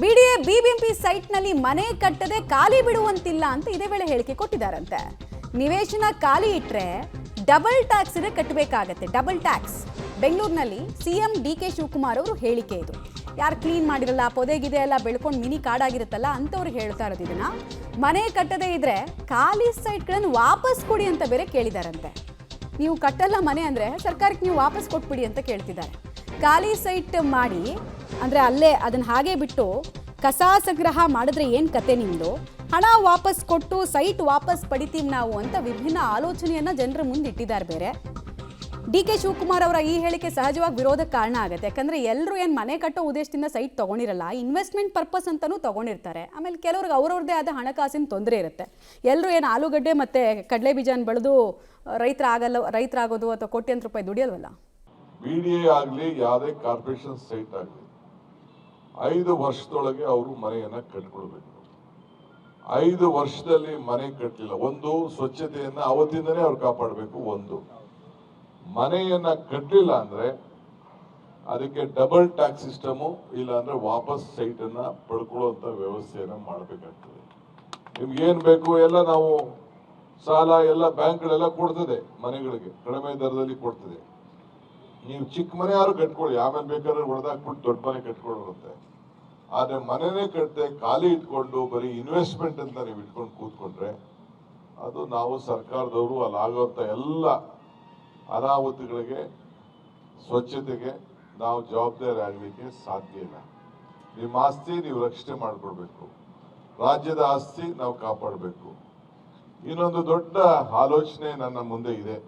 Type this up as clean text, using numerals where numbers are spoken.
BBMP ಸೈಟ್ನಲ್ಲಿ ಮನೆ ಕಟ್ಟದೆ ಖಾಲಿ ಬಿಡುವಂತಿಲ್ಲ ಅಂತ ಇದೇ ವೇಳೆ ಹೇಳಿಕೆ ಕೊಟ್ಟಿದ್ದಾರಂತೆ. ನಿವೇಶನ ಖಾಲಿ ಇಟ್ರೆ ಡಬಲ್ ಟ್ಯಾಕ್ಸ್ ಇದೆ ಕಟ್ಟಬೇಕಾಗತ್ತೆ, ಡಬಲ್ ಟ್ಯಾಕ್ಸ್. ಬೆಂಗಳೂರಿನಲ್ಲಿ ಸಿಎಂ ಡಿ.ಕೆ. ಶಿವಕುಮಾರ್ ಅವರು ಹೇಳಿಕೆ ಇದು. ಯಾರು ಕ್ಲೀನ್ ಮಾಡಿರಲ್ಲ, ಪೊದೆಗಿದೆ ಎಲ್ಲ ಬೆಳ್ಕೊಂಡು ಮಿನಿ ಕಾಡಾಗಿರುತ್ತಲ್ಲ ಅಂಥವ್ರಿಗೆ ಹೇಳ್ತಾ ಇರೋದು ಇದನ್ನ. ಮನೆ ಕಟ್ಟದೇ ಇದ್ರೆ ಖಾಲಿ ಸೈಟ್ಗಳನ್ನು ವಾಪಸ್ ಕೊಡಿ ಅಂತ ಬೇರೆ ಕೇಳಿದಾರಂತೆ. ನೀವು ಕಟ್ಟಲ್ಲ ಮನೆ ಅಂದರೆ ಸರ್ಕಾರಕ್ಕೆ ನೀವು ವಾಪಸ್ ಕೊಟ್ಬಿಡಿ ಅಂತ ಕೇಳ್ತಿದ್ದಾರೆ. ಖಾಲಿ ಸೈಟ್ ಮಾಡಿ ಅಂದರೆ ಅಲ್ಲೇ ಅದನ್ನು ಹಾಗೆ ಬಿಟ್ಟು ಕಸ ಸಂಗ್ರಹ ಮಾಡಿದ್ರೆ ಏನು ಕತೆ ನಿಮ್ಮದು, ಹಣ ವಾಪಸ್ ಕೊಟ್ಟು ಸೈಟ್ ವಾಪಸ್ ಪಡಿತೀವಿ ನಾವು ಅಂತ ವಿಭಿನ್ನ ಆಲೋಚನೆಯನ್ನು ಜನರ ಮುಂದೆ ಇಟ್ಟಿದ್ದಾರೆ. ಬೇರೆ ಡಿ.ಕೆ. ಶಿವಕುಮಾರ್ ಅವರ ಈ ಹೇಳಿಕೆ ಸಹಜವಾಗಿ ವಿರೋಧಕ್ಕೆ ಕಾರಣ ಆಗುತ್ತೆ. ಯಾಕಂದರೆ ಎಲ್ಲರೂ ಏನು ಮನೆ ಕಟ್ಟೋ ಉದ್ದೇಶದಿಂದ ಸೈಟ್ ತೊಗೊಂಡಿರಲ್ಲ, ಇನ್ವೆಸ್ಟ್ಮೆಂಟ್ ಪರ್ಪಸ್ ಅಂತಲೂ ತೊಗೊಂಡಿರ್ತಾರೆ. ಆಮೇಲೆ ಕೆಲವ್ರಿಗೆ ಅವ್ರವ್ರದ್ದೇ ಆದ ಹಣಕಾಸಿನ ತೊಂದರೆ ಇರುತ್ತೆ. ಎಲ್ಲರೂ ಏನು ಆಲೂಗಡ್ಡೆ ಮತ್ತು ಕಡಲೆ ಬೀಜನ ಬೆಳೆದು ರೈತರಾಗೋದು ಅಥವಾ ಕೋಟ್ಯಂತರ ರೂಪಾಯಿ ದುಡಿಯಲ್ವಲ್ಲ. BDA ಆಗಲಿ ಯಾವುದೇ ಕಾರ್ಪೊರೇಷನ್ ಸೈಟ್ ಆಗಲಿ 5 ವರ್ಷದೊಳಗೆ ಅವರು ಮನೆಯನ್ನ ಕಟ್ಕೊಳ್ಬೇಕು. 5 ವರ್ಷದಲ್ಲಿ ಮನೆ ಕಟ್ಟಲಿಲ್ಲ, ಒಂದು ಸ್ವಚ್ಛತೆಯನ್ನ ಅವತ್ತಿಂದನೇ ಅವ್ರು ಕಾಪಾಡಬೇಕು. ಒಂದು ಮನೆಯನ್ನ ಕಟ್ಟಲಿಲ್ಲ ಅಂದ್ರೆ ಅದಕ್ಕೆ ಡಬಲ್ ಟ್ಯಾಕ್ಸ್ ಸಿಸ್ಟಮು, ಇಲ್ಲ ಅಂದ್ರೆ ವಾಪಸ್ ಸೈಟ್ ಅನ್ನ ಪಡ್ಕೊಳ್ಳುವಂತ ವ್ಯವಸ್ಥೆಯನ್ನ ಮಾಡಬೇಕಾಗ್ತದೆ. ನಿಮ್ಗೆ ಏನ್ ಬೇಕು ಎಲ್ಲ ನಾವು ಸಾಲ ಎಲ್ಲ ಬ್ಯಾಂಕ್ಗಳೆಲ್ಲ ಕೊಡ್ತದೆ, ಮನೆಗಳಿಗೆ ಕಡಿಮೆ ದರದಲ್ಲಿ ಕೊಡ್ತದೆ. ನೀವು ಚಿಕ್ಕ ಮನೆ ಯಾರು ಕಟ್ಕೊಳ್ಳಿ, ಆಮೇಲೆ ಬೇಕಾದ್ರೆ ಹೊಡೆದಾಕ್ಬಿಟ್ಟು ದೊಡ್ಡ ಮನೆ ಕಟ್ಕೊಳ್ಳುತ್ತೆ. ಆದ್ರೆ ಮನೆನೇ ಕಟ್ಟದೆ ಖಾಲಿ ಇಟ್ಕೊಂಡು ಬರೀ ಇನ್ವೆಸ್ಟ್ಮೆಂಟ್ ಅಂತ ನೀವು ಇಟ್ಕೊಂಡು ಕೂತ್ಕೊಂಡ್ರೆ ಅದು ನಾವು ಸರ್ಕಾರದವರು ಅಲ್ಲಾಗುವಂತ ಎಲ್ಲ ಅನಾಹುತಗಳಿಗೆ ಸ್ವಚ್ಛತೆಗೆ ನಾವು ಜವಾಬ್ದಾರಿ ಆಗಲಿಕ್ಕೆ ಸಾಧ್ಯ ಇಲ್ಲ. ನಿಮ್ಮ ಆಸ್ತಿ ನೀವು ರಕ್ಷಣೆ ಮಾಡ್ಕೊಳ್ಬೇಕು, ರಾಜ್ಯದ ಆಸ್ತಿ ನಾವು ಕಾಪಾಡಬೇಕು. ಇನ್ನೊಂದು ದೊಡ್ಡ ಆಲೋಚನೆ ನನ್ನ ಮುಂದೆ ಇದೆ.